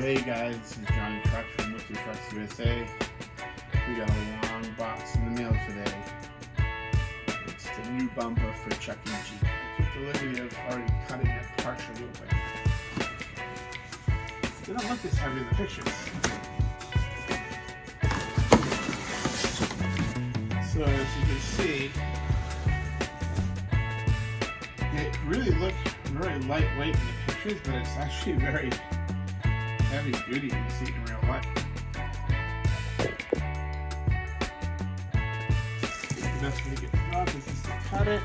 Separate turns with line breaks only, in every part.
Hey guys, this is Johnny Truck from Vks USA. We got a long box in the mail today. It's the new bumper for Chuck E. Cheese. I took the liberty of already cutting it partially open. They don't look this heavy in the pictures. So as you can see, it really looks very lightweight in the pictures, but it's actually very heavy duty when you see it in real life. The best way to get it off is just to cut it.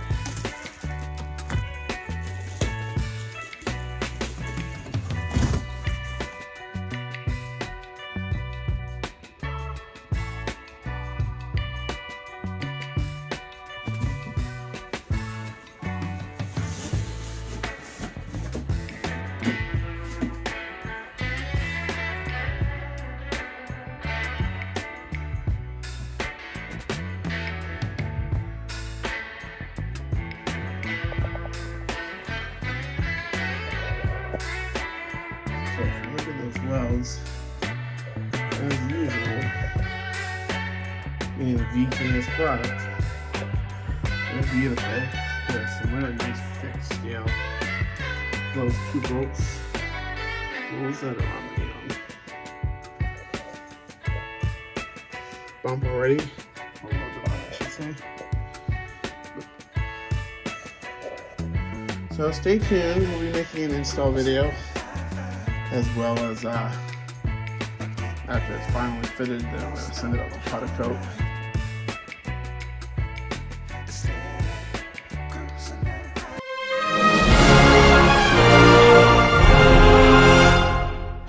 So if you look at those welds, as usual, in Vks product, they're beautiful. There's some really nice thick steel. Those two bolts, those that are on the bump already, or I should say. So stay tuned, we'll be making an install video, as well as after it's finally fitted, then I'm going to send it out to powder coat.